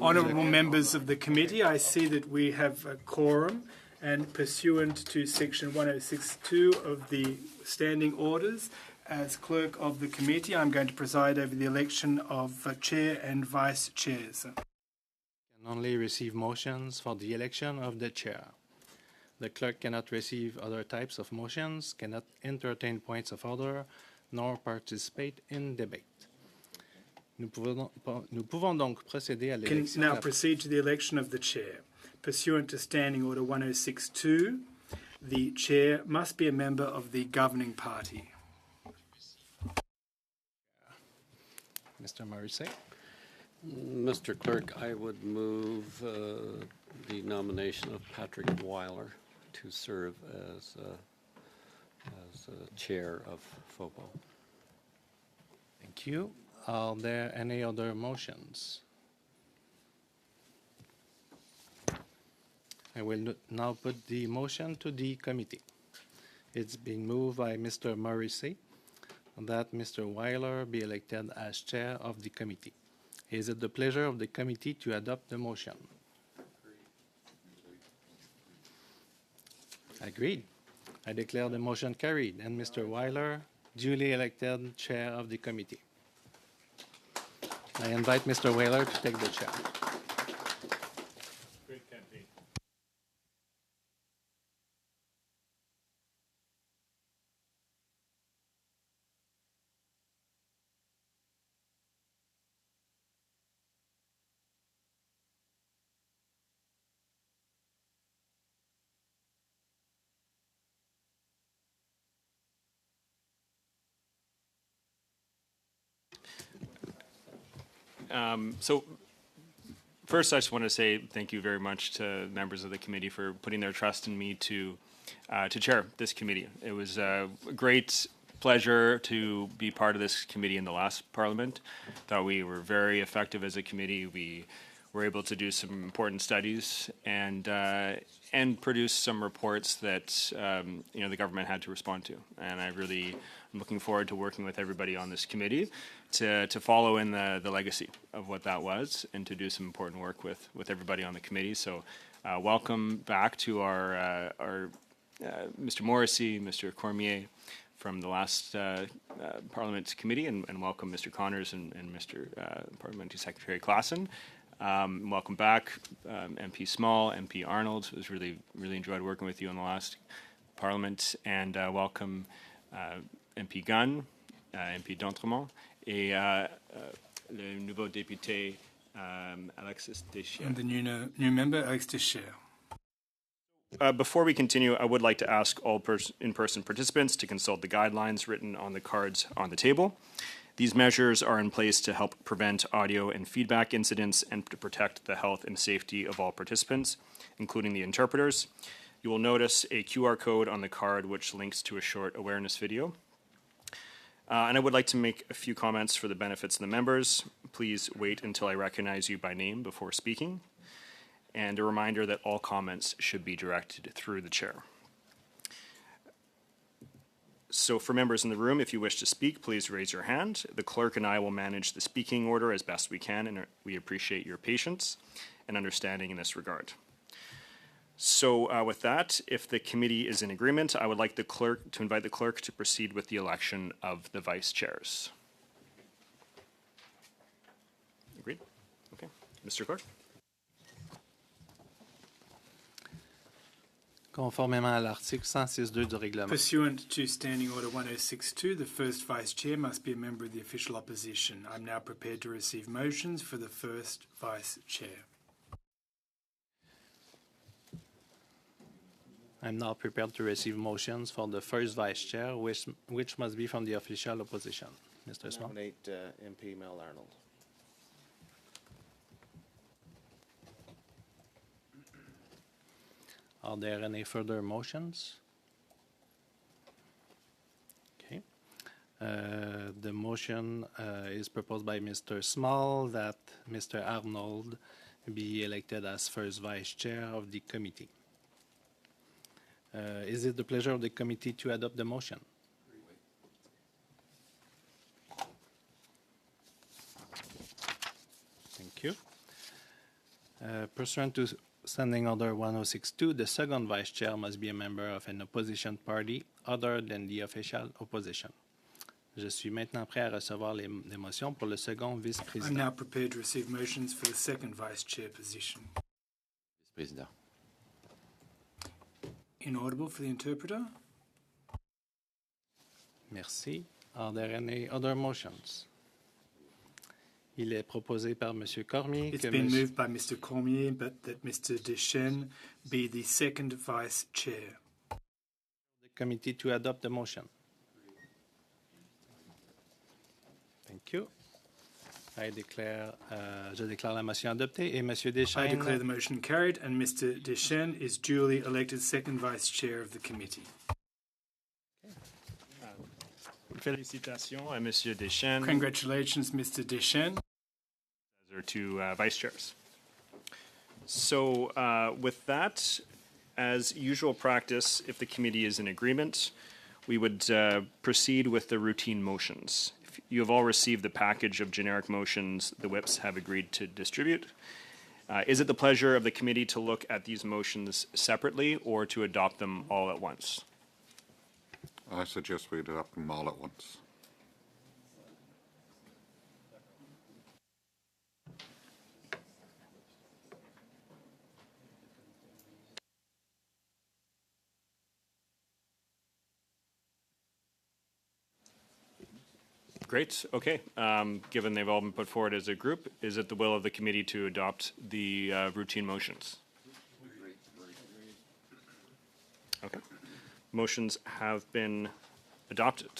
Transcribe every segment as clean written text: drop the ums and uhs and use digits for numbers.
Honourable members of the committee, I see that we have a quorum, and pursuant to section 106.2 of the standing orders, as clerk of the committee, I'm going to preside over the election of chair and vice chairs. Can only receive motions for the election of the chair. The clerk cannot receive other types of motions, cannot entertain points of order, nor participate in debate. Nous pouvons donc procéder à l'élection. Can now proceed to the election of the chair. Pursuant to Standing Order 106.2, the chair must be a member of the governing party. Mr. Morrissey. Mr. Clerk, I would move the nomination of Patrick Weiler to serve as chair of FOPO. Thank you. Are there any other motions? I will now put the motion to the committee. It's been moved by Mr. Morrissey that Mr. Weiler be elected as chair of the committee. Is it the pleasure of the committee to adopt the motion? Agreed. I declare the motion carried and Mr. Weiler duly elected chair of the committee. I invite Mr. Weiler to take the chair. Great campaign. So first, I just want to say thank you very much to members of the committee for putting their trust in me to chair this committee. It was a great pleasure to be part of this committee in the last Parliament. Thought we were very effective as a committee. We were able to do some important studies and produce some reports that the government had to respond to. And I'm looking forward to working with everybody on this committee to follow in the legacy of what that was and to do some important work with everybody on the committee. So welcome back to our Mr. Morrissey, Mr. Cormier from the last Parliament committee, and welcome Mr. Connors and Mr. Parliamentary Secretary Klassen. Welcome back, MP Small, MP Arnold. It was really enjoyed working with you in the last Parliament, and welcome MP Gunn, MP d'Entremont, et le nouveau député Alexis Deschères. And the new member, Alex Deschères. Before we continue, I would like to ask all in-person participants to consult the guidelines written on the cards on the table. These measures are in place to help prevent audio and feedback incidents and to protect the health and safety of all participants, including the interpreters. You will notice a QR code on the card which links to a short awareness video. And I would like to make a few comments for the benefits of the members. Please wait until I recognize you by name before speaking. And a reminder that all comments should be directed through the chair. So for members in the room, if you wish to speak, please raise your hand. The clerk and I will manage the speaking order as best we can, and we appreciate your patience and understanding in this regard. So with that, if the committee is in agreement, I would like the clerk to invite the clerk to proceed with the election of the vice chairs. Agreed? Okay. Mr. Clerk? Conformément à l'article 106.2 du règlement. Pursuant to Standing Order 106.2, the first vice chair must be a member of the official opposition. I'm now prepared to receive motions for the first vice chair. I'm now prepared to receive motions for the first vice chair, which must be from the official opposition. Mr. Small. Nominate MP Mel Arnold. Are there any further motions? Okay. The motion is proposed by Mr. Small that Mr. Arnold be elected as first vice chair of the committee. Is it the pleasure of the committee to adopt the motion? Thank you. Pursuant to Standing Order 1062, the second vice chair must be a member of an opposition party other than the official opposition. Je suis maintenant prêt à recevoir les motions pour le second I'm vice-président. now prepared to receive motions for the second vice chair position. Vice-président. Inaudible for the interpreter. Merci. Are there any other motions? Il est proposé par M. Cormier It's que been moved by Mr. Cormier, but that Mr. Deschênes be the second vice chair. the committee to adopt the motion. Thank you. Je déclare la motion adoptée et M. I Deschênes declare the motion carried, and Mr. Deschênes is duly elected second vice chair of the committee. Félicitations à Monsieur Deschênes. Congratulations, Mr. Deschênes. As our two vice chairs. So with that, as usual practice, if the committee is in agreement, we would proceed with the routine motions. If you have all received the package of generic motions the whips have agreed to distribute. Is it the pleasure of the committee to look at these motions separately or to adopt them all at once? I suggest we adopt them all at once. Great. Okay. Given they've all been put forward as a group, is it the will of the committee to adopt the routine motions? Okay. Motions have been adopted.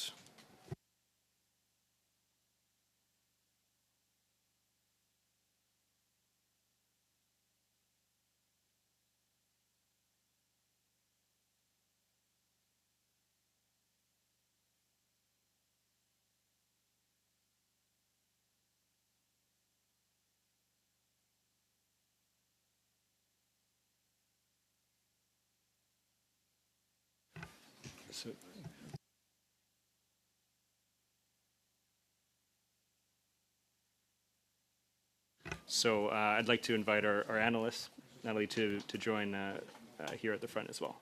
So I'd like to invite our analyst, Natalie, to join here at the front as well.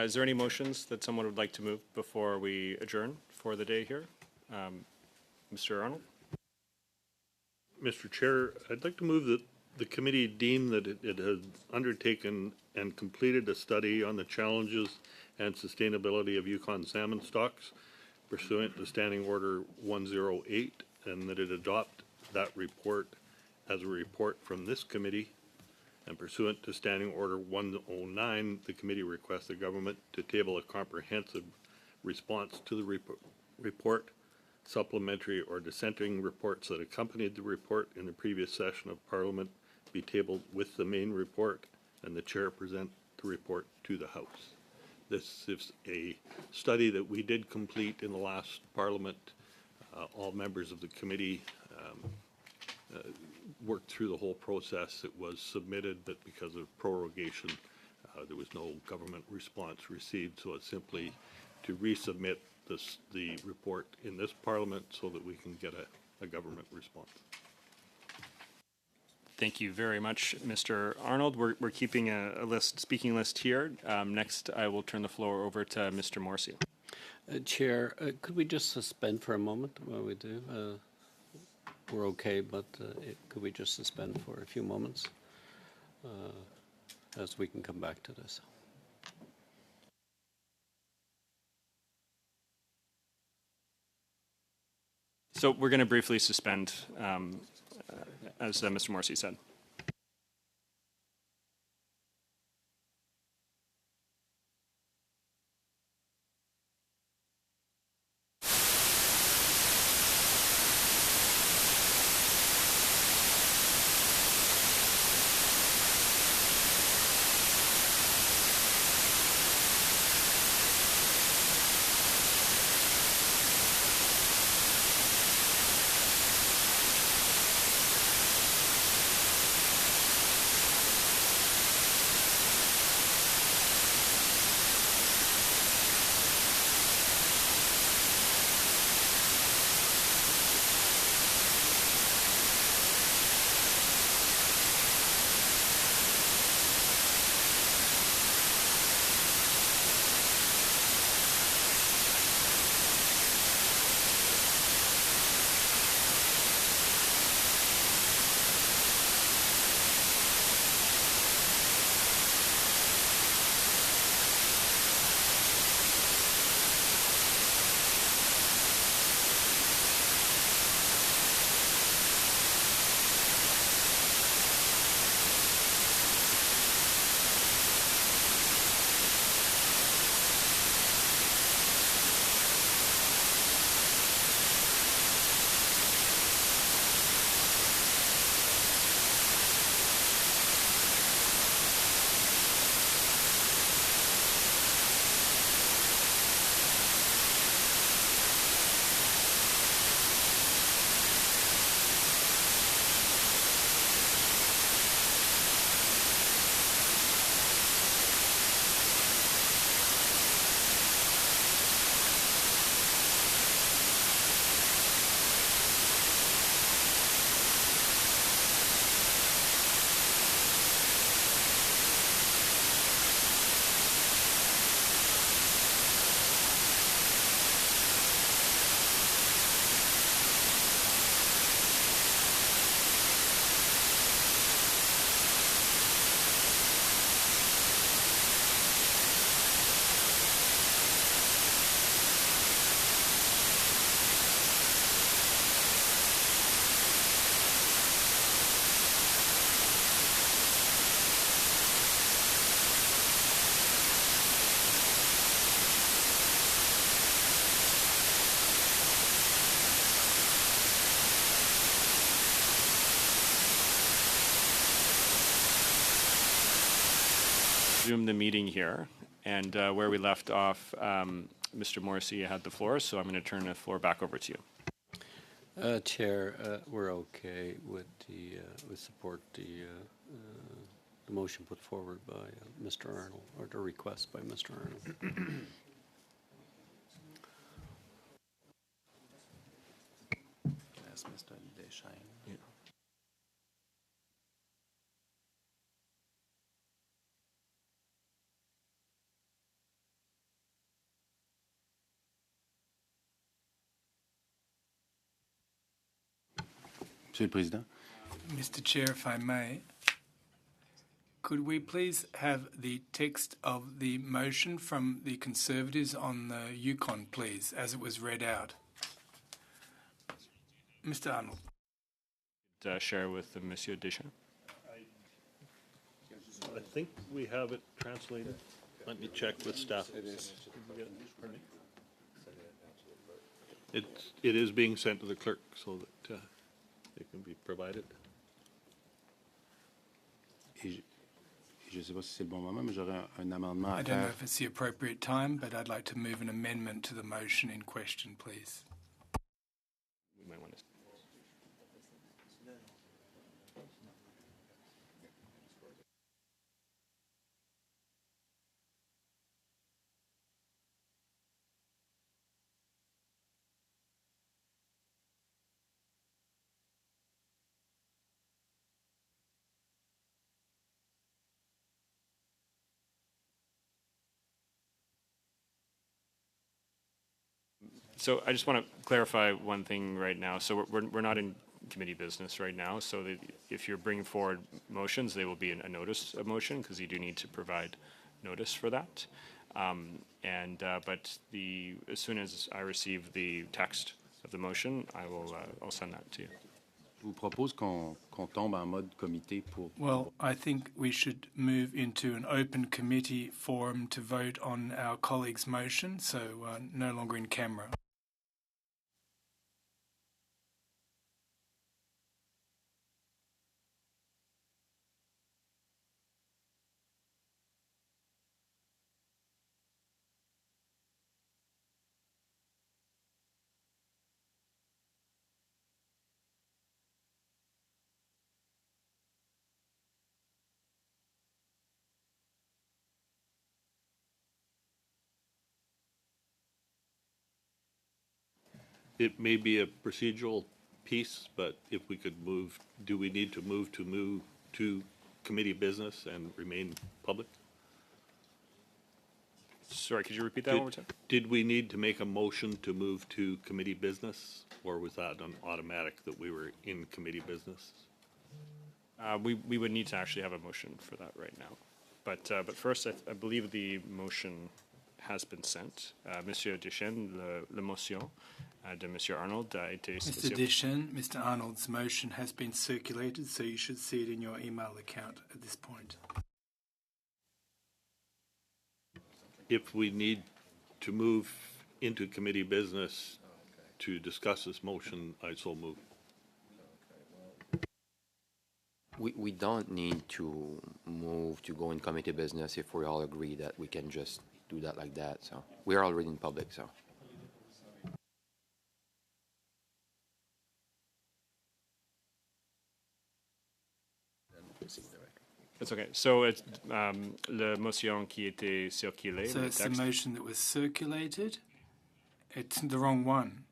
Is there any motions that someone would like to move before we adjourn for the day here? Mr. Arnold? Mr. Chair, I'd like to move that the committee deem that it has undertaken and completed a study on the challenges and sustainability of Yukon salmon stocks pursuant to Standing Order 108, and that it adopt that report as a report from this committee. And pursuant to Standing Order 109, the committee requests the government to table a comprehensive response to the report, supplementary or dissenting reports that accompanied the report in the previous session of Parliament be tabled with the main report, and the chair present the report to the House. This is a study that we did complete in the last Parliament. All members of the committee worked through the whole process. It was submitted, but because of prorogation, there was no government response received, so it's simply to resubmit the report in this Parliament so that we can get a government response. Thank you very much, Mr. Arnold. We're keeping a speaking list here. Next, I will turn the floor over to Mr. Morrissey. Chair, could we just suspend for a moment while we do? We're okay, but could we just suspend for a few moments as we can come back to this? So we're going to briefly suspend, as Mr. Morrissey said. Resume the meeting here, and where we left off, Mr. Morrissey had the floor, so I'm going to turn the floor back over to you. Chair, we're okay with we support the motion put forward by Mr. Arnold, or the request by Mr. Arnold. Ask Mr. Deschênes. Monsieur le Président. Mr. Chair, if I may, could we please have the text of the motion from the Conservatives on the Yukon, please, as it was read out? Mr. Arnold. Share with Monsieur Deschênes. I think we have it translated. Let me check with staff. It is being sent to the clerk so that it can be provided. Et je ne sais pas si c'est le bon moment, mais j'aurais un amendement à I don't know faire. if it's the appropriate time, but I'd like to move an amendment to the motion in question, please. We might want to. So I just want to clarify one thing right now. So we're not in committee business right now. So that if you're bringing forward motions, they will be a notice of motion because you do need to provide notice for that. But as soon as I receive the text of the motion, I'll send that to you. Je vous propose qu'on tombe en mode comité pour... Well, I think we should move into an open committee forum to vote on our colleague's motion, so no longer in camera. It may be a procedural piece, but if we could move, do we need to move to committee business and remain public? Sorry, could you repeat that one more time? Did we need to make a motion to move to committee business, or was that an automatic that we were in committee business? We would need to actually have a motion for that right now. But first, I believe the motion has been sent. Monsieur Deschênes, la motion de Monsieur Arnold a été... Mr. Deschênes, Mr. Arnold's motion has been circulated, so you should see it in your email account at this point. If we need to move into committee business to discuss this motion, I so move. We don't need to move to go in committee business if we all agree that we can just do that like that. So we are already in public, so. It's okay. So it's la motion qui était circulée. So it's the motion that was circulated. It's the wrong one.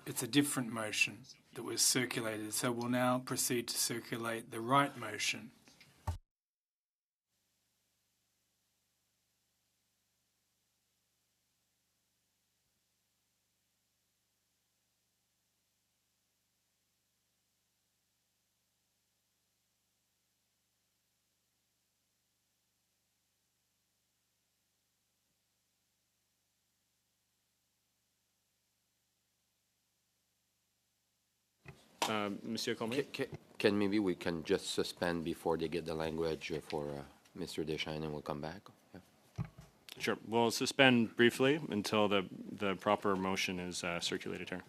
It's a different motion that was circulated. So we'll now proceed to circulate the right motion. Monsieur Colmier? Can maybe we can just suspend before they get the language for Mr. Deschênes and we'll come back? Yeah. Sure. We'll suspend briefly until the proper motion is circulated here.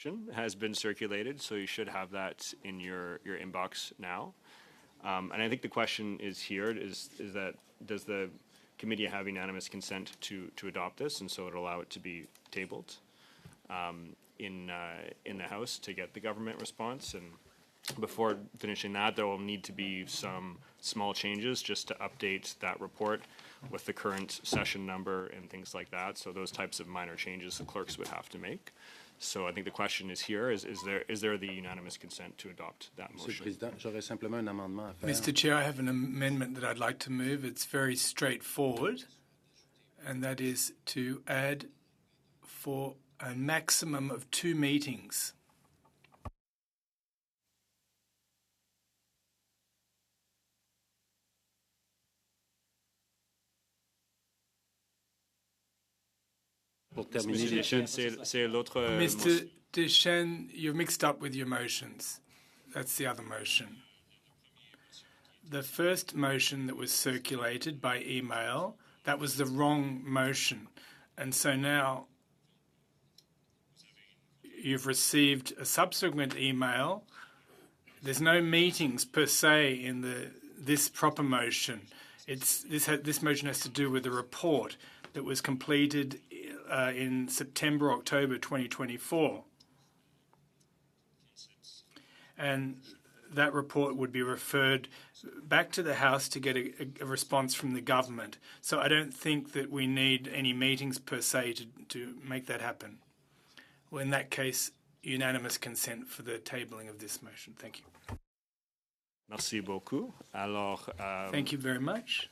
election has been circulated, so you should have that in your inbox now. And I think the question is here is that does the committee have unanimous consent to adopt this, and so it'll allow it to be tabled in the House to get the government response. And before finishing that, there will need to be some small changes just to update that report with the current session number and things like that. So those types of minor changes the clerks would have to make. So I think the question is here, is there the unanimous consent to adopt that Monsieur le motion? Président, j'aurais simplement un amendement à faire. Mr. Chair, I have an amendment that I'd like to move. It's very straightforward, and that is to add for a maximum of 2 meetings. Pour terminer, Monsieur Deschênes, c'est l'autre Mr. Deschênes, you're mixed up with your motions. That's the other motion. The first motion that was circulated by email, that was the wrong motion. And so now you've received a subsequent email. There's no meetings per se in this proper motion. This motion has to do with the report that was completed in September, October 2024. And that report would be referred back to the House to get a response from the government. So I don't think that we need any meetings per se to make that happen. Well, in that case, unanimous consent for the tabling of this motion. Thank you. Merci beaucoup. Alors, Thank you very much.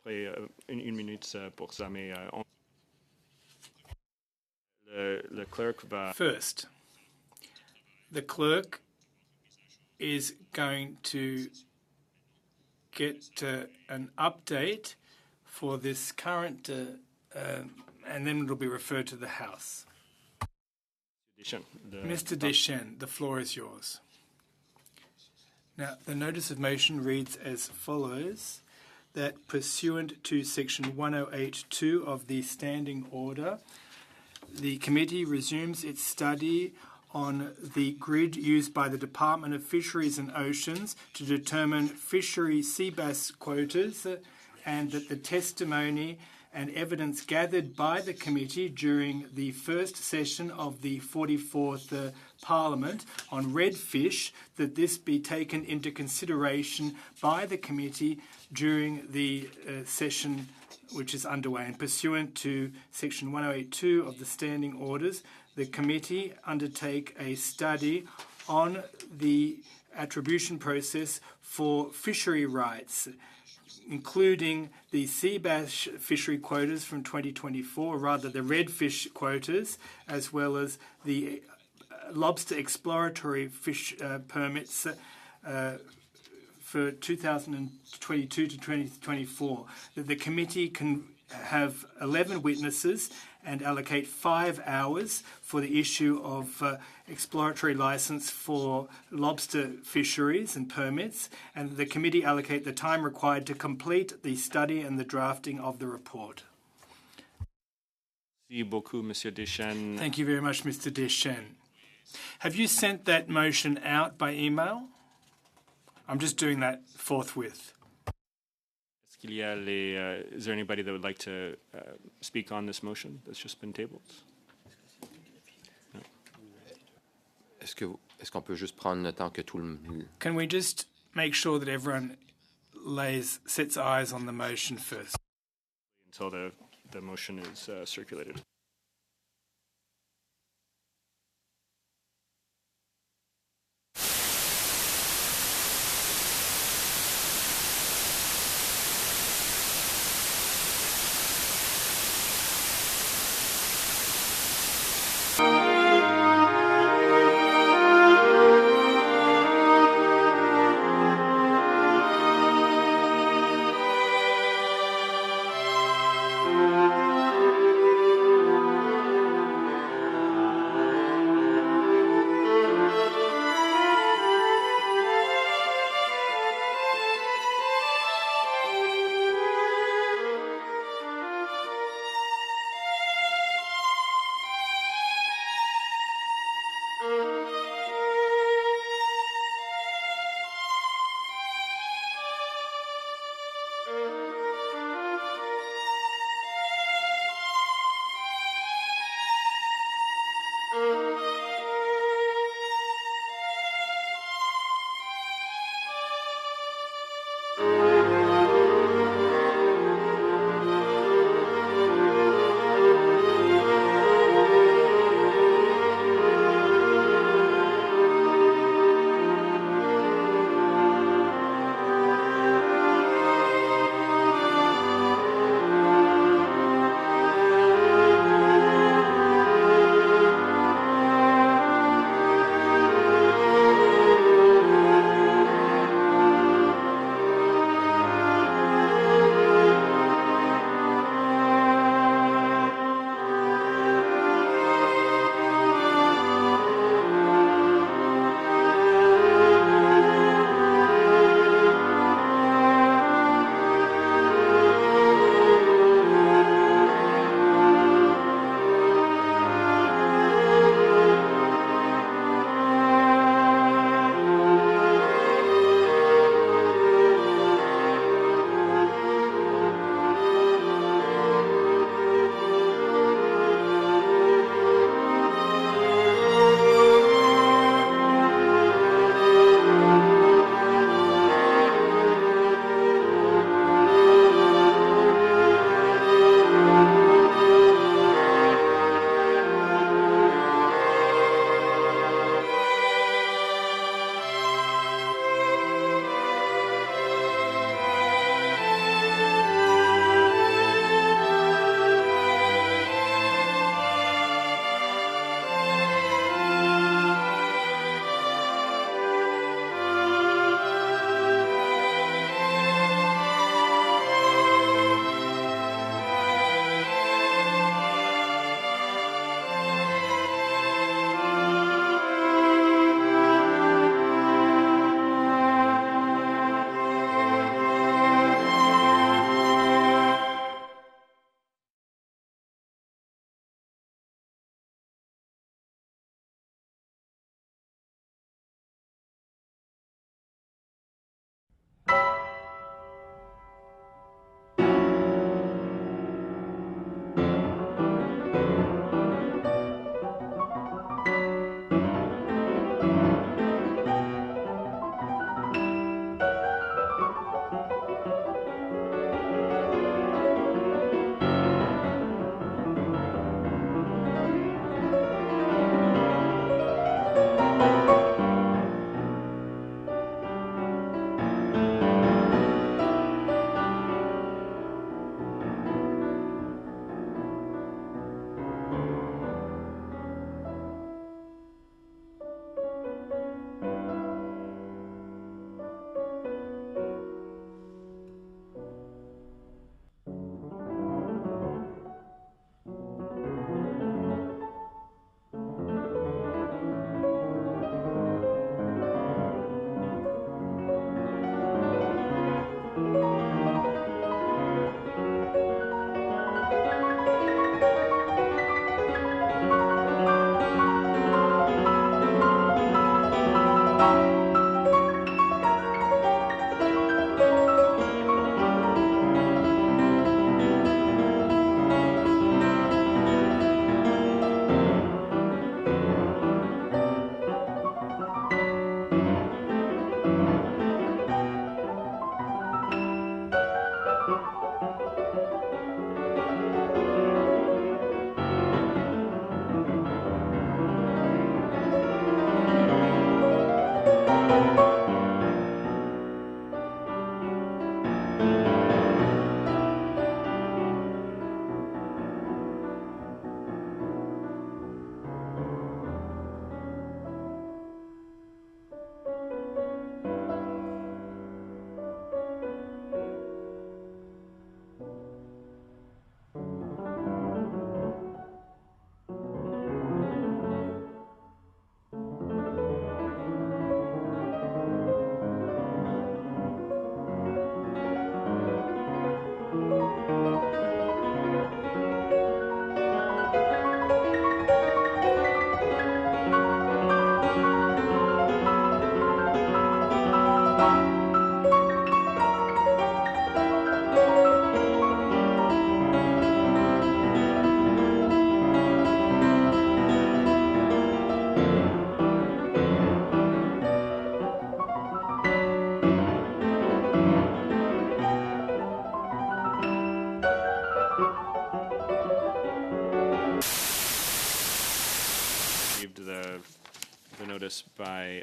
après une minute pour ça, mais le clerc va... First, the clerk is going to get an update for this current, and then it'll be referred to the House. Mr. Deschênes, the floor is yours. Now, the notice of motion reads as follows, that pursuant to section 108.2 of the standing order, the committee resumes its study on the grid used by the Department of Fisheries and Oceans to determine fishery sea bass quotas, and that the testimony and evidence gathered by the committee during the first session of the 44th Parliament on redfish, that this be taken into consideration by the committee during the session which is underway. And pursuant to section 108.2 of the standing orders, the committee undertake a study on the attribution process for fishery rights, including the sea bass fishery quotas from 2024, or rather the redfish quotas, as well as the lobster exploratory fish permits for 2022 to 2024. The committee can have 11 witnesses and allocate 5 hours for the issue of exploratory license for lobster fisheries and permits, and the committee allocate the time required to complete the study and the drafting of the report. Merci beaucoup, Monsieur Deschênes. Thank you very much, Mr. Deschênes. Have you sent that motion out by email? I'm just doing that forthwith. Is there anybody that would like to speak on this motion that's just been tabled? No. Est-ce qu'on peut juste prendre le temps que tout le... Can we just make sure that everyone sets eyes on the motion first? Until the motion is circulated.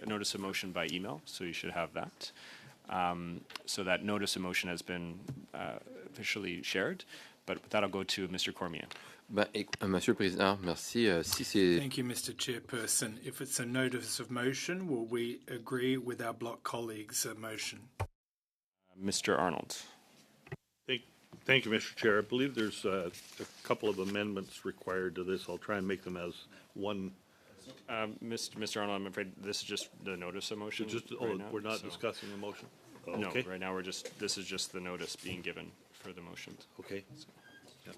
notice of motion by email, so you should have that. So that notice of motion has been officially shared, but with that I'll go to Mr. Cormier. Monsieur le Président, merci. Si c'est Thank you, Mr. Chairperson. If it's a notice of motion, will we agree with our block colleagues' motion? Mr. Arnold. Thank you, Mr. Chair. I believe there's a couple of amendments required to this. I'll try and make them as one. Mr. Arnold, I'm afraid this is just the notice of motion. Now, we're not discussing the motion? No, Okay. right now this is just the notice being given for the motions. Okay. Yeah.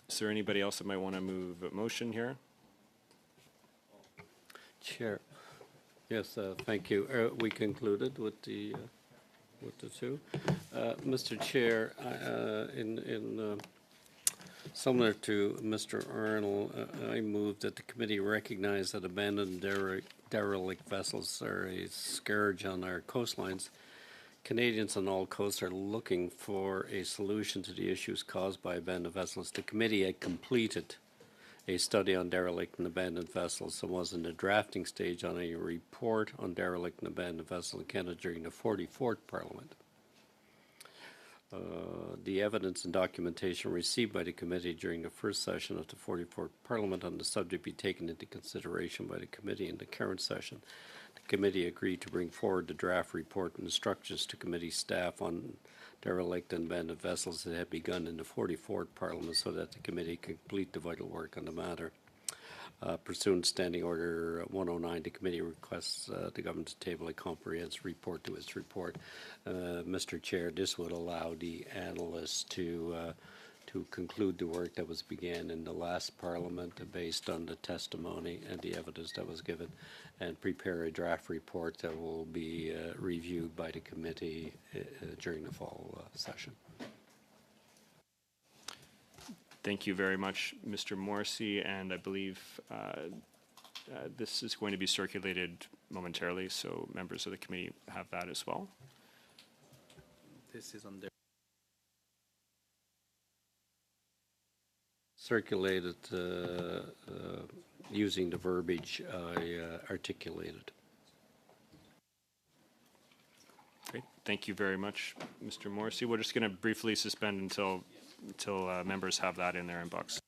Is there anybody else that might want to move a motion here? Chair. Yes, thank you. We concluded with the two. Mr. Chair, similar to Mr. Arnold, I move that the committee recognize that abandoned derelict vessels are a scourge on our coastlines. Canadians on all coasts are looking for a solution to the issues caused by abandoned vessels. The committee had completed a study on derelict and abandoned vessels and was in the drafting stage on a report on derelict and abandoned vessels in Canada during the 44th Parliament. The evidence and documentation received by the committee during the first session of the 44th Parliament on the subject be taken into consideration by the committee in the current session. The committee agreed to bring forward the draft report and instructions to committee staff on derelict and abandoned vessels that had begun in the 44th Parliament so that the committee could complete the vital work on the matter. Pursuant to Standing Order 109, the committee requests the government to table a comprehensive report to its report. Mr. Chair, this would allow the analysts to conclude the work that was began in the last Parliament based on the testimony and the evidence that was given, and prepare a draft report that will be reviewed by the committee during the fall session. Thank you very much, Mr. Morrissey, and I believe this is going to be circulated momentarily, so members of the committee have that as well. This is on there. Circulated using the verbiage I articulated. Great. Thank you very much, Mr. Morrissey. We're just going to briefly suspend until members have that in their inbox.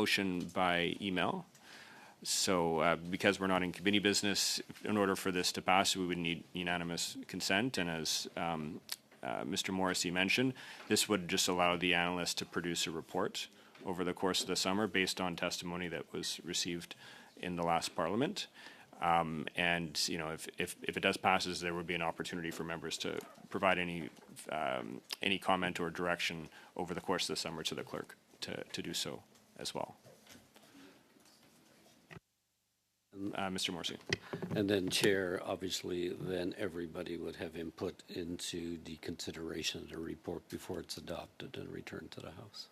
motion by email. So because we're not in committee business, in order for this to pass, we would need unanimous consent. And as Mr. Morrissey mentioned, this would just allow the analyst to produce a report over the course of the summer based on testimony that was received in the last Parliament. And you know, if it does passes, there would be an opportunity for members to provide any comment or direction over the course of the summer to the clerk to do so as well. Mr. Morrissey. And then, Chair, obviously, then everybody would have input into the consideration of the report before it's adopted and returned to the House.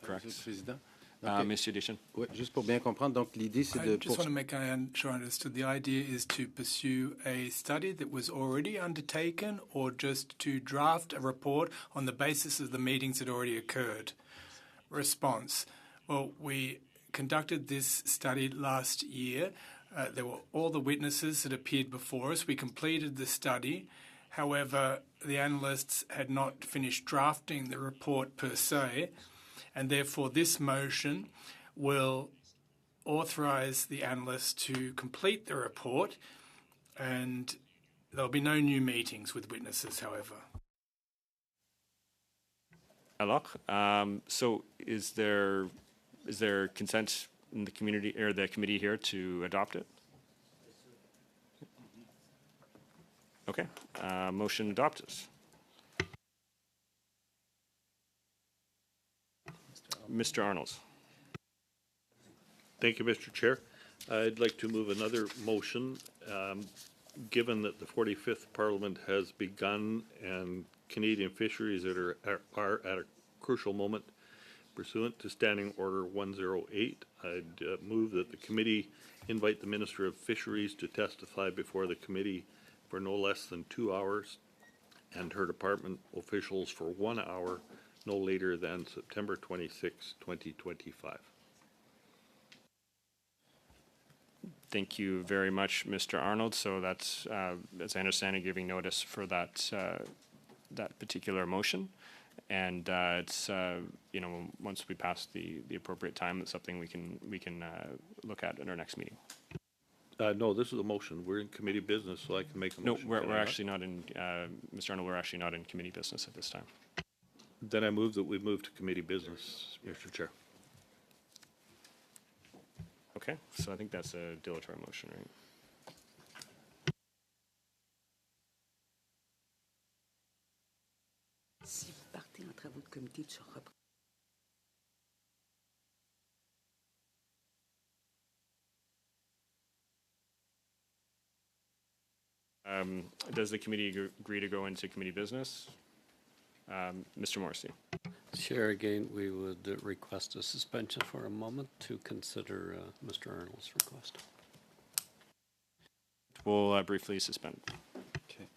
Correct. Monsieur le Président. Donc, Monsieur Deschamps. ouais, juste pour bien comprendre, donc l'idée c'est I de just want to make sure I understood. The idea is to pursue a study that was already undertaken, or just to draft a report on the basis of the meetings that already occurred? Response. Well, we conducted this study last year. There were all the witnesses that appeared before us. We completed the study. However, the analysts had not finished drafting the report per se, and therefore this motion will authorise the analysts to complete the report, and there'll be no new meetings with witnesses, however. Alors, so is there consent in the community or the committee here to adopt it? Okay, motion adopted. Mr. Arnold. Thank you, Mr. Chair. I'd like to move another motion. Given that the 45th Parliament has begun and Canadian fisheries are at a crucial moment pursuant to Standing Order 108, I'd move that the committee invite the Minister of Fisheries to testify before the committee for no less than 2 hours and her department officials for 1 hour, no later than September 26, 2025. Thank you very much, Mr. Arnold. So that's, as I understand it, giving notice for that that particular motion, and it's you know, once we pass the appropriate time, it's something we can look at in our next meeting. No, this is a motion. We're in committee business, so I can make a No, motion. we're actually not in, Mr. Arnold, we're actually not in committee business at this time. Then I move that we move to committee business, Mr. Chair. Okay, so I think that's a dilatory motion, right? Si vous partez en travaux de comité, tu reprends. Does the committee agree to go into committee business? Mr. Morrissey. Chair, again, we would request a suspension for a moment to consider Mr. Arnold's request. We'll briefly suspend. Okay.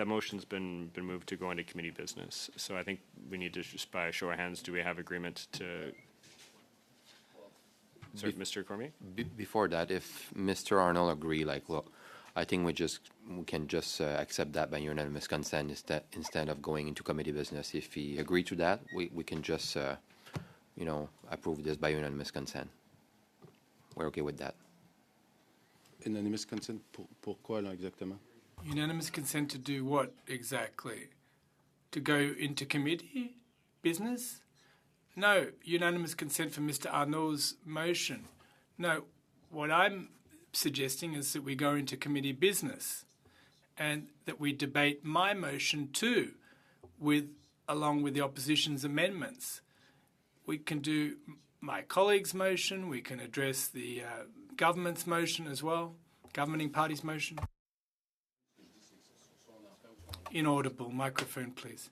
that motion's been moved to go into committee business. So I think we need to, just by a show of hands, do we have agreement to? Sorry, Mr. Cormier? Before that, if Mr. Arnold agree, like, well, I think we can just accept that by unanimous consent instead of going into committee business. If he agree to that, we can just, approve this by unanimous consent. We're okay with that. Unanimous consent, pourquoi là exactement? Unanimous consent to do what exactly? To go into committee business? No, unanimous consent for Mr. Arnaud's motion. No, what I'm suggesting is that we go into committee business and that we debate my motion too, along with the opposition's amendments. We can do my colleague's motion, we can address the government's motion as well, governing party's motion. Inaudible, microphone please.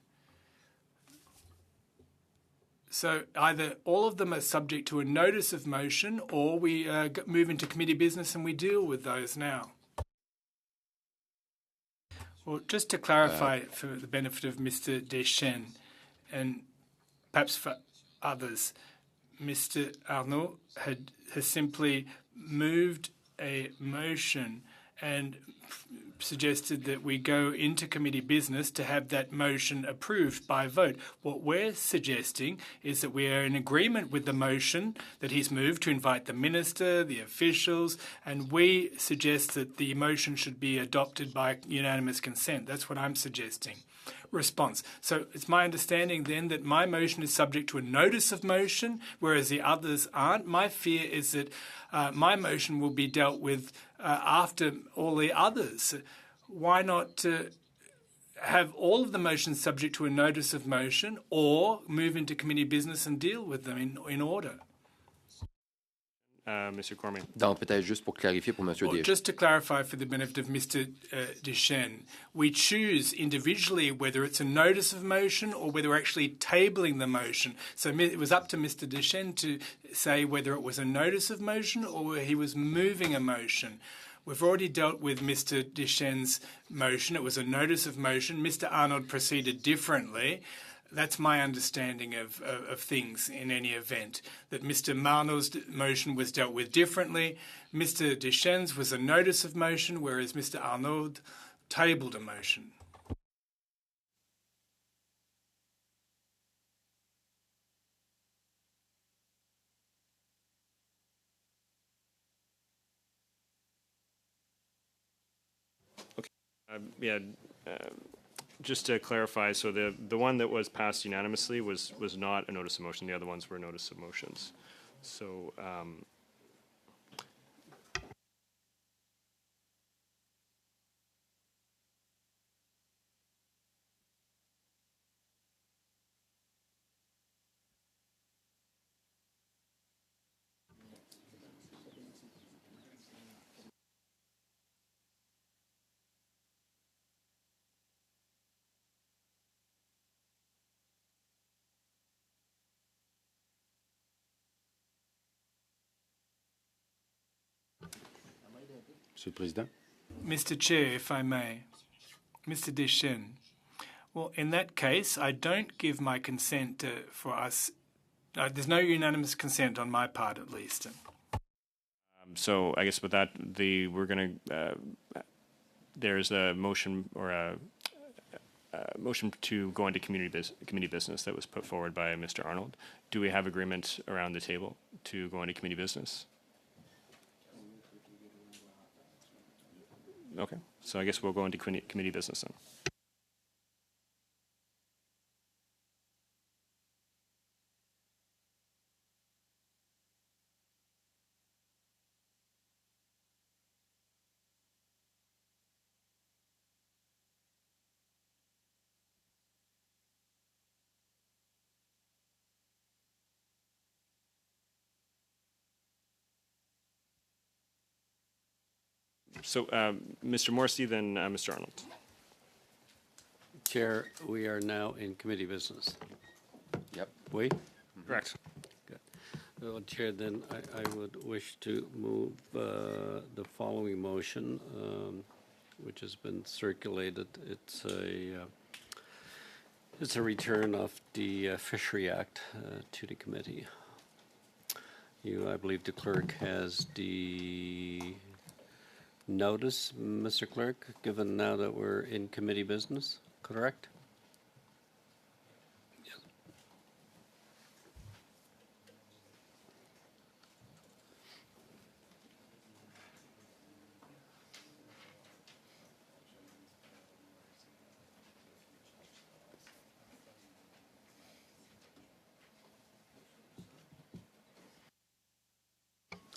So either all of them are subject to a notice of motion or we move into committee business and we deal with those now. Well, just to clarify for the benefit of Mr. Deschênes and perhaps for others, Mr. Arnaud has simply moved a motion and suggested that we go into committee business to have that motion approved by vote. What we're suggesting is that we are in agreement with the motion that he's moved to invite the minister, the officials, and we suggest that the motion should be adopted by unanimous consent. That's what I'm suggesting. Response. So it's my understanding then that my motion is subject to a notice of motion, whereas the others aren't. My fear is that my motion will be dealt with after all the others. Why not have all of the motions subject to a notice of motion or move into committee business and deal with them in order? Mr. Cormier. Donc, peut-être juste pour clarifier pour Monsieur Deschênes. Just to clarify for the benefit of Mr. Deschênes, we choose individually whether it's a notice of motion or whether we're actually tabling the motion. So it was up to Mr. Deschênes to say whether it was a notice of motion or whether he was moving a motion. We've already dealt with Mr. Deschênes' motion. It was a notice of motion. Mr. Arnold proceeded differently. That's my understanding of things in any event, that Mr. Marno's motion was dealt with differently. Mr. Deschênes was a notice of motion, whereas Mr. Arnaud tabled a motion. Just to clarify, so the one that was passed unanimously was not a notice of motion. The other ones were notice of motions. So Monsieur le Président. Mr. Chair, if I may. Mr. Deschênes. Well, in that case, I don't give my consent for us. There's no unanimous consent on my part, at least. so I guess with that, we're going to. There's a motion or a motion to go into committee business that was put forward by Mr. Arnold. Do we have agreement around the table to go into committee business? Okay, so I guess we'll go into committee business then. So, Mr. Morrissey, then Mr. Arnold. Chair, we are now in committee business. Yep. We? Correct. Good. Well, Chair, then I would wish to move the following motion. which has been circulated. It's a return of the Fishery Act to the committee. I believe the clerk has the notice, Mr. Clerk, given now that we're in committee business, correct? Yes.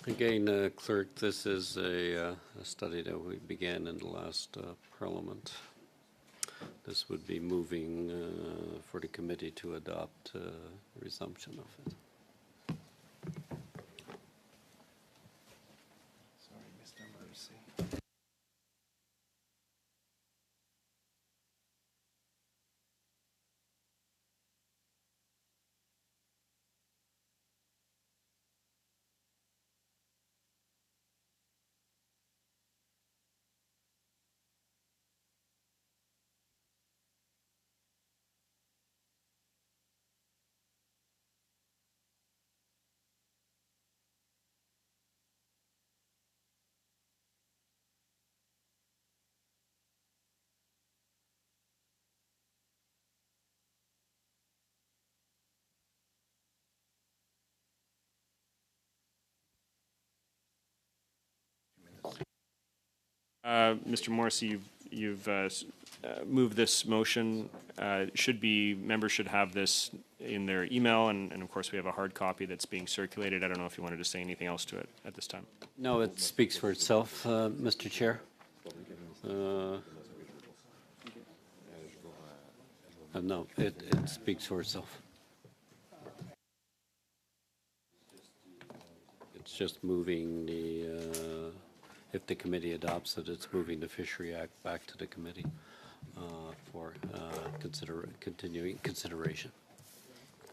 Again, Clerk, this is a study that we began in the last Parliament. This would be moving for the committee to adopt resumption of it. Sorry, Mr. Morrissey. Mr. Morrissey, you've moved this motion. Members should have this in their email, and of course we have a hard copy that's being circulated. I don't know if you wanted to say anything else to it at this time. No, it speaks for itself, Mr. Chair. No, it speaks for itself. It's just moving if the committee adopts it, it's moving the Fishery Act back to the committee for continuing consideration.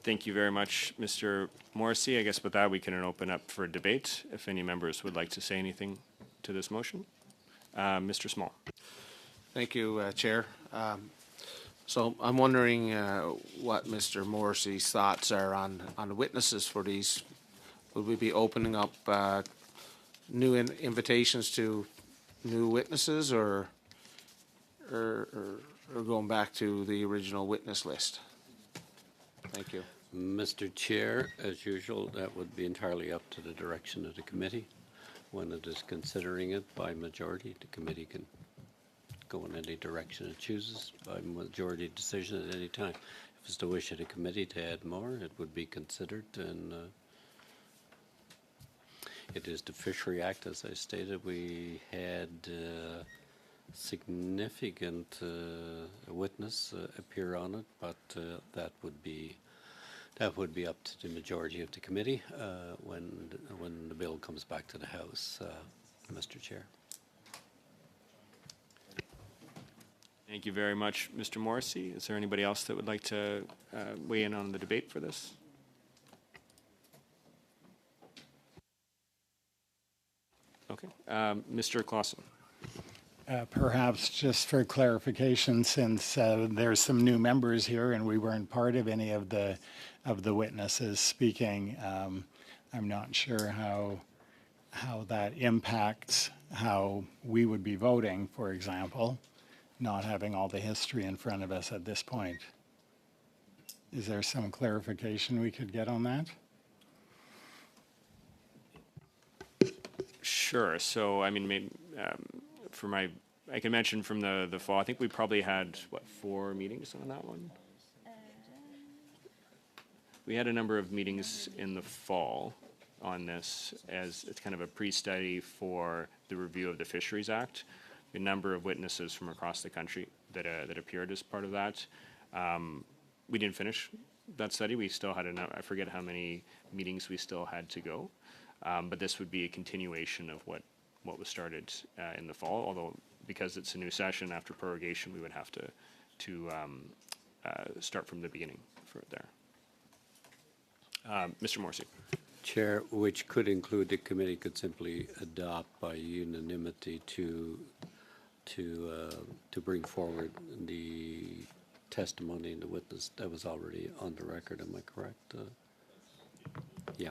Thank you very much, Mr. Morrissey. I guess with that, we can open up for debate if any members would like to say anything to this motion. Mr. Small. Thank you, Chair. So I'm wondering what Mr. Morrissey's thoughts are on the witnesses for these. Would we be opening up new invitations to new witnesses, or going back to the original witness list? Thank you. Mr. Chair, as usual, that would be entirely up to the direction of the committee. When it is considering it by majority, the committee can go in any direction it chooses by majority decision at any time. If it's the wish of the committee to add more, it would be considered, and it is the Fishery Act, as I stated. We had significant witness appear on it, but that would be up to the majority of the committee when the bill comes back to the House, Mr. Chair. Thank you very much, Mr. Morrissey. Is there anybody else that would like to weigh in on the debate for this? Okay. Mr. Clausen. Perhaps just for clarification, since there's some new members here and we weren't part of any of the witnesses speaking, I'm not sure how that impacts how we would be voting, for example, not having all the history in front of us at this point. Is there some clarification we could get on that? Sure. So, I mean, maybe, I can mention from the fall, I think we probably had, 4 meetings on that one? We had a number of meetings in the fall on this as it's kind of a pre-study for the review of the Fisheries Act. A number of witnesses from across the country that appeared as part of that. We didn't finish that study. We still had I forget how many meetings we still had to go. But this would be a continuation of what was started in the fall, although because it's a new session after prorogation, we would have to start from the beginning for there. Mr. Morrissey. Chair, which could include the committee could simply adopt by unanimity to to bring forward the testimony and the witness that was already on the record. Am I correct? Yeah.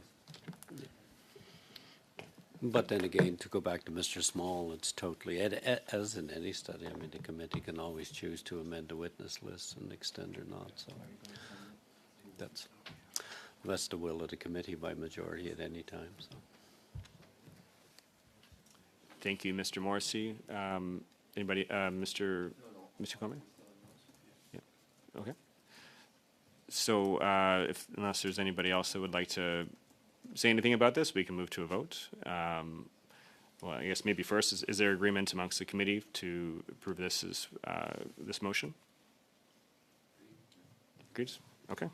But then again, to go back to Mr. Small, it's totally, as in any study, I mean, the committee can always choose to amend the witness list and extend or not, so that's the will of the committee by majority at any time, so. Thank you, Mr. Morrissey. Anybody, Mr. Cormier? Yeah, okay. So unless there's anybody else that would like to say anything about this, we can move to a vote. Well, I guess maybe first, is there agreement amongst the committee to approve this as this motion? Agreed? Okay.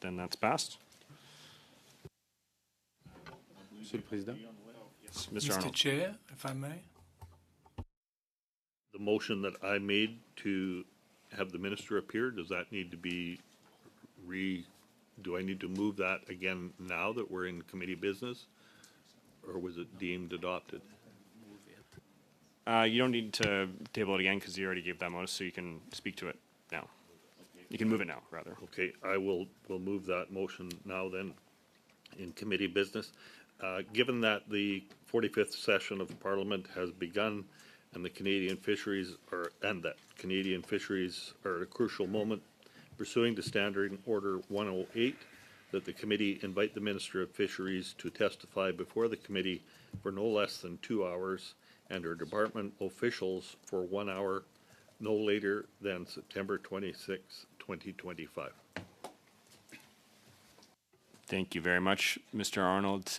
Then that's passed. Monsieur le Président. Mr. Arnold. Chair, if I may. The motion that I made to have the minister appear, does that need to be do I need to move that again now that we're in committee business? Or was it deemed adopted? You don't need to table it again because you already gave that motion, so you can speak to it now. You can move it now, rather. Okay, I will move that motion now then in committee business. Given that the 45th session of Parliament has begun and the Canadian fisheries are at a crucial moment, pursuing to Standing Order 108, that the committee invite the Minister of Fisheries to testify before the committee for no less than 2 hours and her department officials for 1 hour, no later than September 26, 2025. Thank you very much, Mr. Arnold.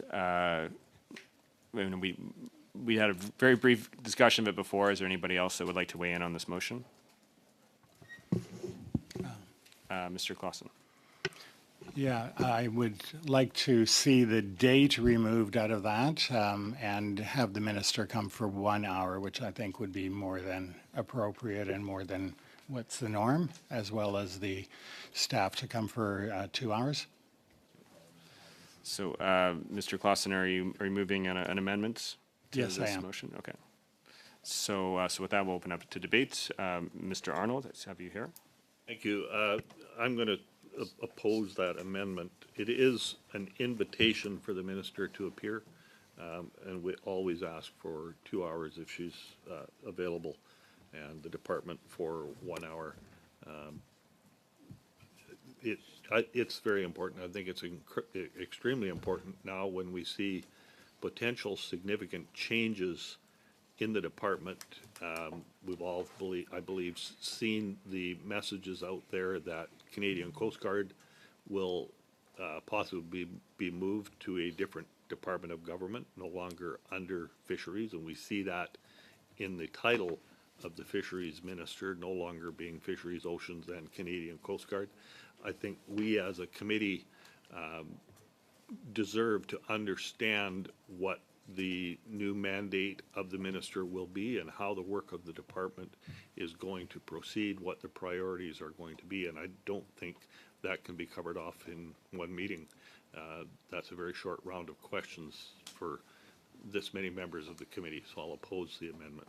We had a very brief discussion of it before. Is there anybody else that would like to weigh in on this motion? Mr. Clausen. Yeah, I would like to see the date removed out of that and have the minister come for 1 hour, which I think would be more than appropriate and more than what's the norm, as well as the staff to come for 2 hours. So, Mr. Clausen, are you moving an amendment to Yes, this I am. motion? Okay. So with that, we'll open up to debate. Mr. Arnold, let's have you here. Thank you. I'm going to oppose that amendment. It is an invitation for the minister to appear, and we always ask for 2 hours if she's available, and the department for 1 hour. It's very important. I think it's extremely important now when we see potential significant changes in the department. We've all, I believe, seen the messages out there that Canadian Coast Guard will possibly be moved to a different department of government, no longer under Fisheries, and we see that in the title of the Fisheries Minister, no longer being Fisheries, Oceans, and Canadian Coast Guard. I think we as a committee deserve to understand what the new mandate of the minister will be and how the work of the department is going to proceed, what the priorities are going to be, and I don't think that can be covered off in one meeting. That's a very short round of questions for this many members of the committee, so I'll oppose the amendment.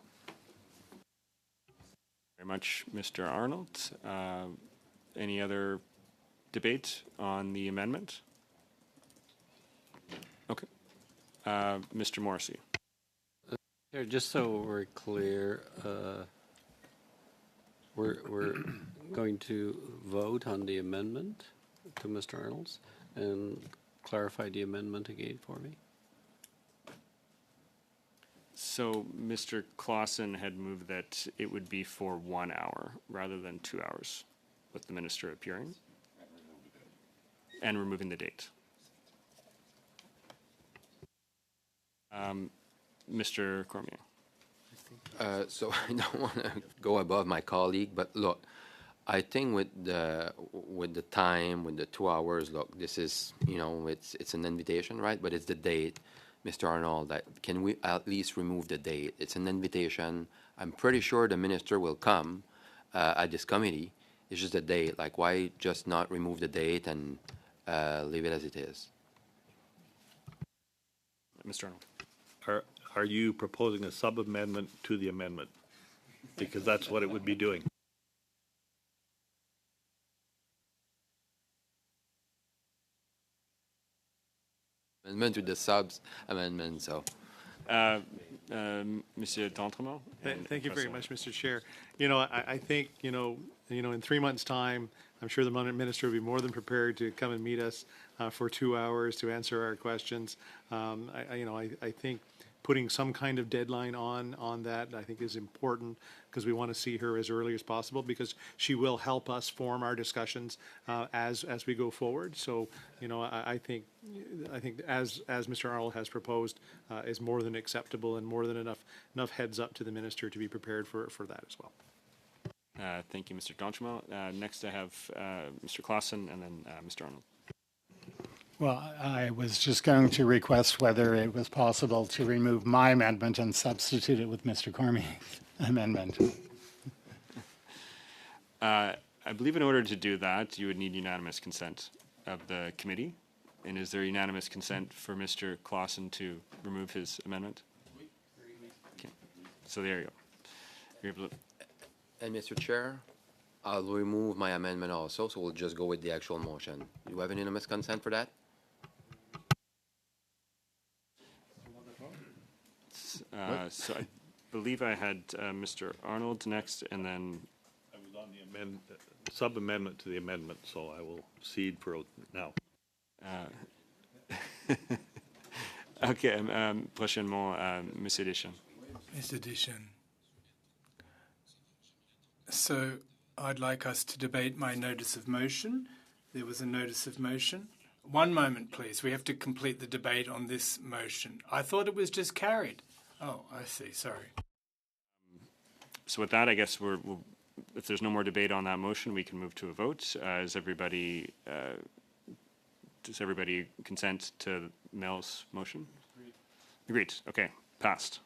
Very much, Mr. Arnold. Any other debate on the amendment? Okay. Mr. Morrissey. Here, just so we're clear, we're going to vote on the amendment to Mr. Arnold's and clarify the amendment again for me. So Mr. Clausen had moved that it would be for 1 hour rather than 2 hours with the minister appearing and removing the date. Mr. Cormier. So I don't want to go above my colleague, but look, I think with the time, with the 2 hours, look, this is, it's an invitation, right? But it's the date, Mr. Arnold, that can we at least remove the date? It's an invitation. I'm pretty sure the minister will come at this committee. It's just the date. Like, why just not remove the date and leave it as it is? Mr. Arnold. Are you proposing a sub-amendment to the amendment? because that's what it would be doing. Amendment to the subs amendment, so. Monsieur D'Entremont. Thank you very much, Mr. Chair. You know, I think, in 3 months' time, I'm sure the minister will be more than prepared to come and meet us for 2 hours to answer our questions. I think putting some kind of deadline on that, I think, is important because we want to see her as early as possible because she will help us form our discussions as we go forward. So, I think as Mr. Arnold has proposed is more than acceptable and more than enough heads up to the minister to be prepared for that as well. Thank you, Mr. D'Entremont. Next, I have Mr. Clausen and then Mr. Arnold. Well, I was just going to request whether it was possible to remove my amendment and substitute it with Mr. Cormier's amendment. I believe in order to do that, you would need unanimous consent of the committee. And is there unanimous consent for Mr. Clausen to remove his amendment? Okay. So there you go. You're able to. And Mr. Chair, I'll remove my amendment also, so we'll just go with the actual motion. You have unanimous consent for that? So I believe I had Mr. Arnold next, and then I was on the sub-amendment to the amendment, so I will cede for now. OK, prochainement, Monsieur Deschamps. Mr. Deschamps. So I'd like us to debate my notice of motion. There was a notice of motion. One moment, please. We have to complete the debate on this motion. I thought it was just carried. Oh, I see. Sorry. So with that, I guess if there's no more debate on that motion, we can move to a vote. Does everybody consent to Mel's motion? Agreed. Okay, passed.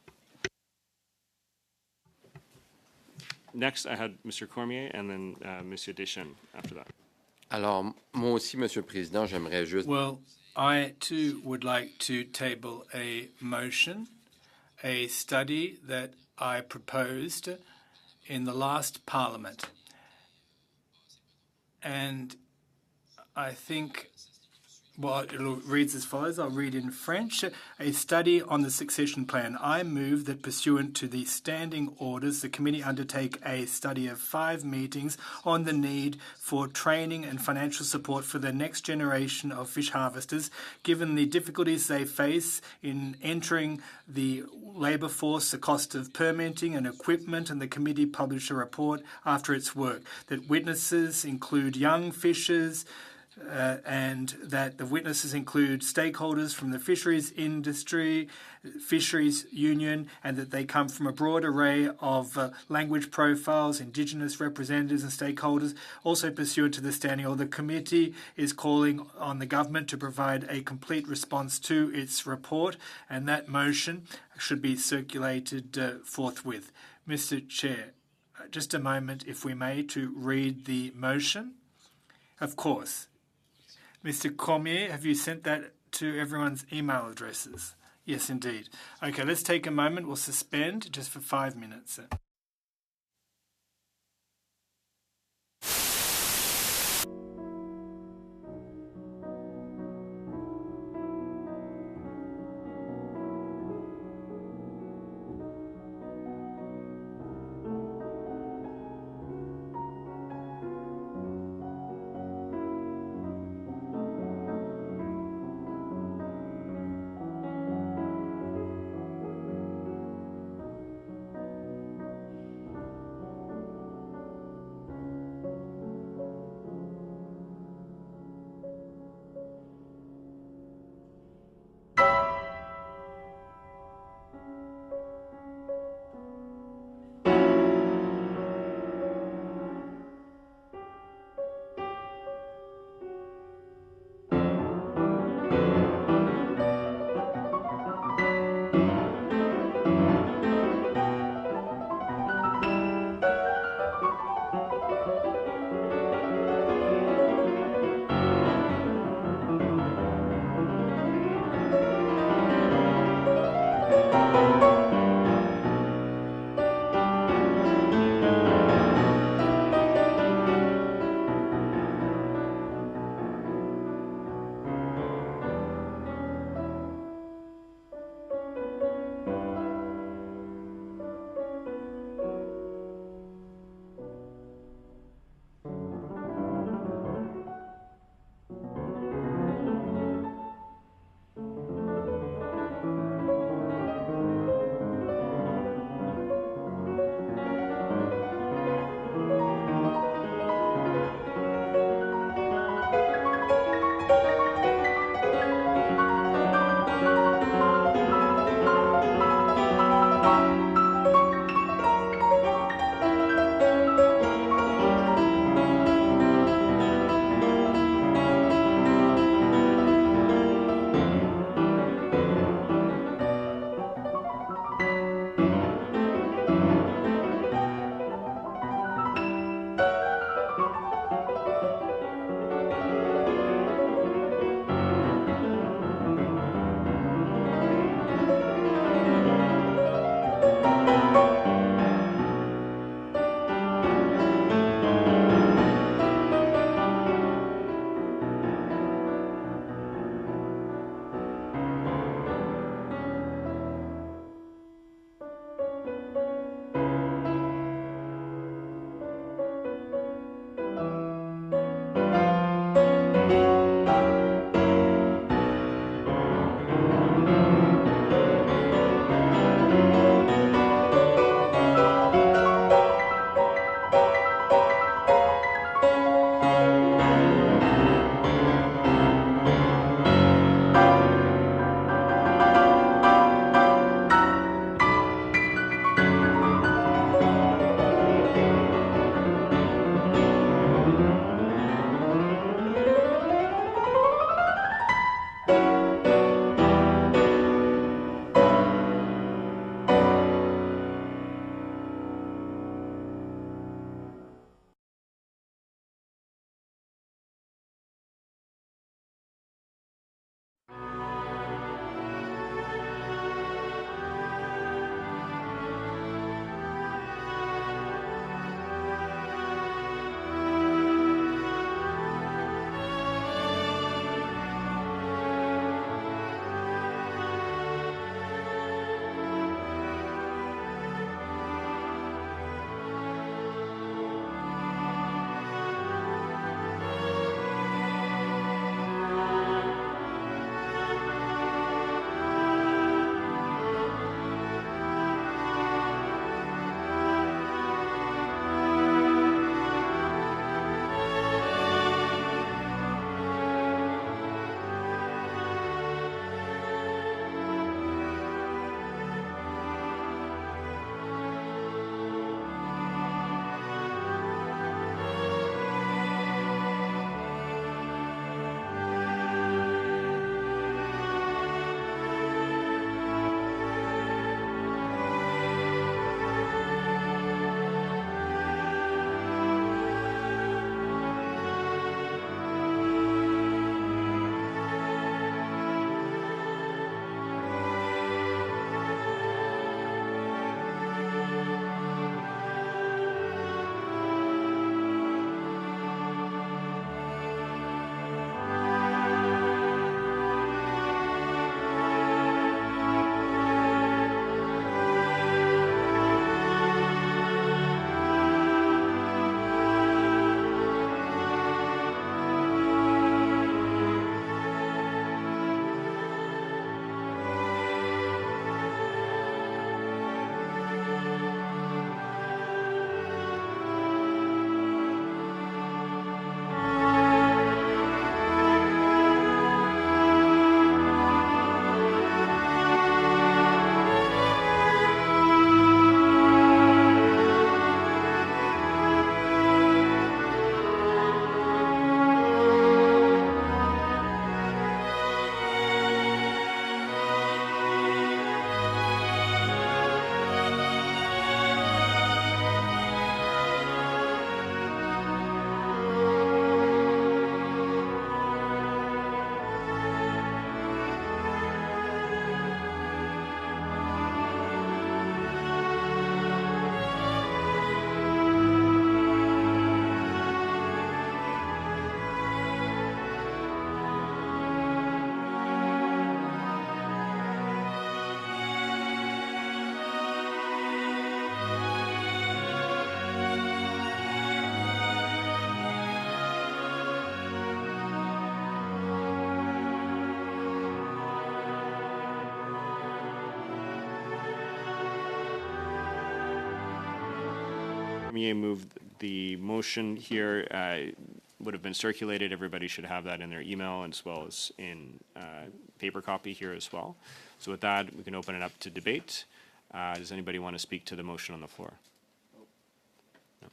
Next, I had Mr. Cormier and then Monsieur Deschamps after that. Alors, moi aussi, Monsieur le Président, j'aimerais juste... Well, I too would like to table a motion, a study that I proposed in the last Parliament. And I think, well, it reads as follows. I'll read in French. A study on the succession plan. I move that pursuant to the standing orders, the committee undertake a study of 5 meetings on the need for training and financial support for the next generation of fish harvesters, given the difficulties they face in entering the labour force, the cost of permitting and equipment, and the committee publish a report after its work. That witnesses include young fishers, and that the witnesses include stakeholders from the fisheries industry, fisheries union, and that they come from a broad array of language profiles, Indigenous representatives and stakeholders. Also pursuant to the standing order, the committee is calling on the government to provide a complete response to its report, and that motion should be circulated forthwith. Mr. Chair, just a moment, if we may, to read the motion. Of course. Mr. Cormier, have you sent that to everyone's email addresses? Yes, indeed. Okay, let's take a moment. We'll suspend just for 5 minutes. Cormier moved the motion here. Would have been circulated. Everybody should have that in their email as well as in paper copy here as well. So with that, we can open it up to debate. Does anybody want to speak to the motion on the floor? No.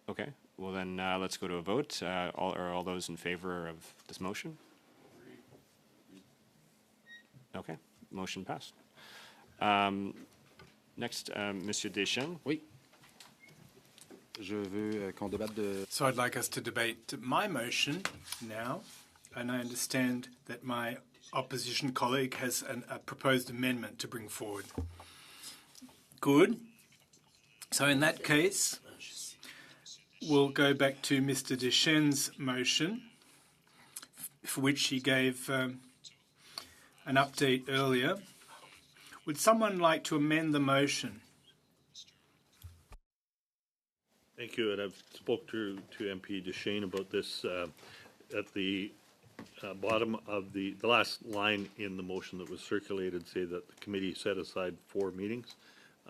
Okay. Well, then let's go to a vote. Are all those in favor of this motion? Okay. Motion passed. Next, Monsieur Deschênes. Oui. Je veux qu'on débatte de... So I'd like us to debate my motion now, and I understand that my opposition colleague has a proposed amendment to bring forward. Good. So in that case, we'll go back to Mr. Deschênes' motion, for which he gave an update earlier. Would someone like to amend the motion? Thank you, and I've spoke to MP Deschênes about this at the bottom of the last line in the motion that was circulated, say that the committee set aside 4 meetings.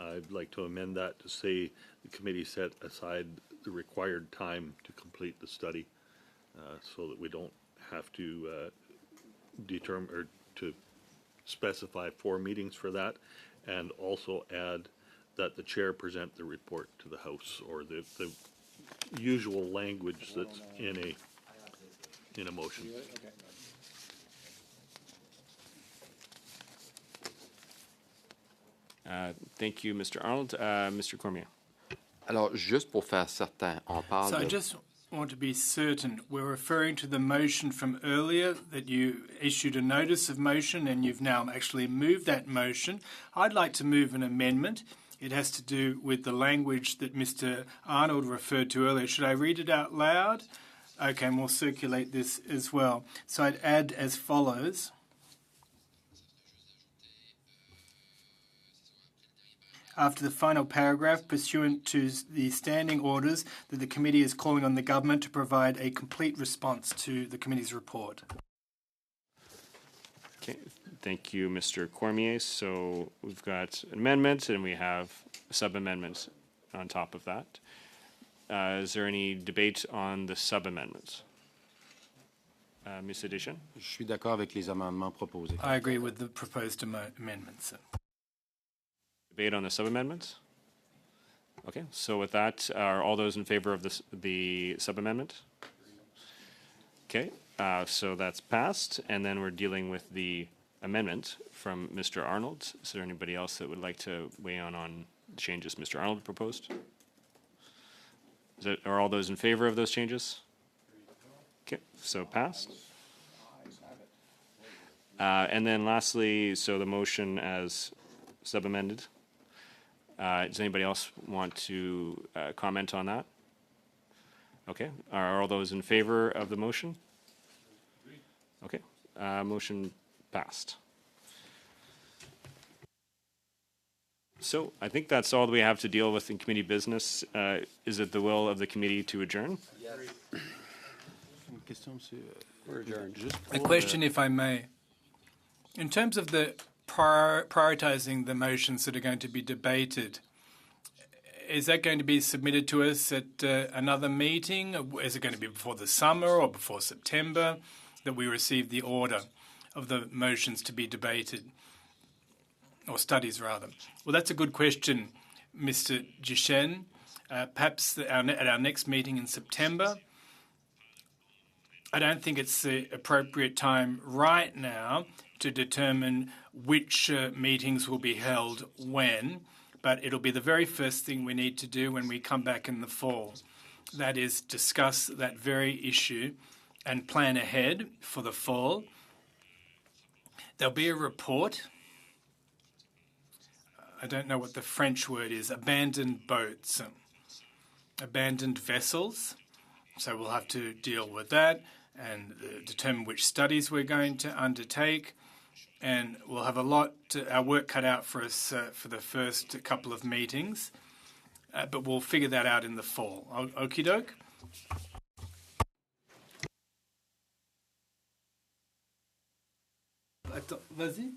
I'd like to amend that to say the committee set aside the required time to complete the study, so that we don't have to determine or to specify 4 meetings for that, and also add that the chair present the report to the House, or the usual language that's in a motion. Thank you, Mr. Arnold. Mr. Cormier. Alors, juste pour faire certain, on parle So I de... just want to be certain. We're referring to the motion from earlier that you issued a notice of motion and you've now actually moved that motion. I'd like to move an amendment. It has to do with the language that Mr. Arnold referred to earlier. Should I read it out loud? Okay, and we'll circulate this as well. So I'd add as follows. After the final paragraph, pursuant to the standing orders, that the committee is calling on the government to provide a complete response to the committee's report. Okay, thank you, Mr. Cormier. So we've got an amendment and we have a sub-amendment on top of that. Is there any debate on the sub-amendments? Mr. Deschênes? Je suis d'accord avec les amendements proposés. I agree with the proposed amendments. Debate on the sub-amendments? Okay, so with that, are all those in favor of the sub-amendment? Okay, so that's passed, and then we're dealing with the amendment from Mr. Arnold. Is there anybody else that would like to weigh in on changes Mr. Arnold proposed? Are all those in favor of those changes? Okay, so passed. And then lastly, so the motion as sub-amended. Does anybody else want to comment on that? Okay, are all those in favor of the motion? Okay, motion passed. So I think that's all that we have to deal with in committee business. Is it the will of the committee to adjourn? Yes. Une question, monsieur. We're adjourned. A question, if I may. In terms of the prioritising the motions that are going to be debated, is that going to be submitted to us at another meeting? Is it going to be before the summer or before September that we receive the order of the motions to be debated? Or studies, rather. Well, that's a good question, Mr. Deschênes. Perhaps at our next meeting in September. I don't think it's the appropriate time right now to determine which meetings will be held when, but it'll be the very first thing we need to do when we come back in the fall. That is, discuss that very issue and plan ahead for the fall. There'll be a report. I don't know what the French word is, abandoned boats, abandoned vessels. So we'll have to deal with that and determine which studies we're going to undertake. And we'll have our work cut out for us for the first couple of meetings. But we'll figure that out in the fall. Okie doke? Vas-y.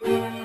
you.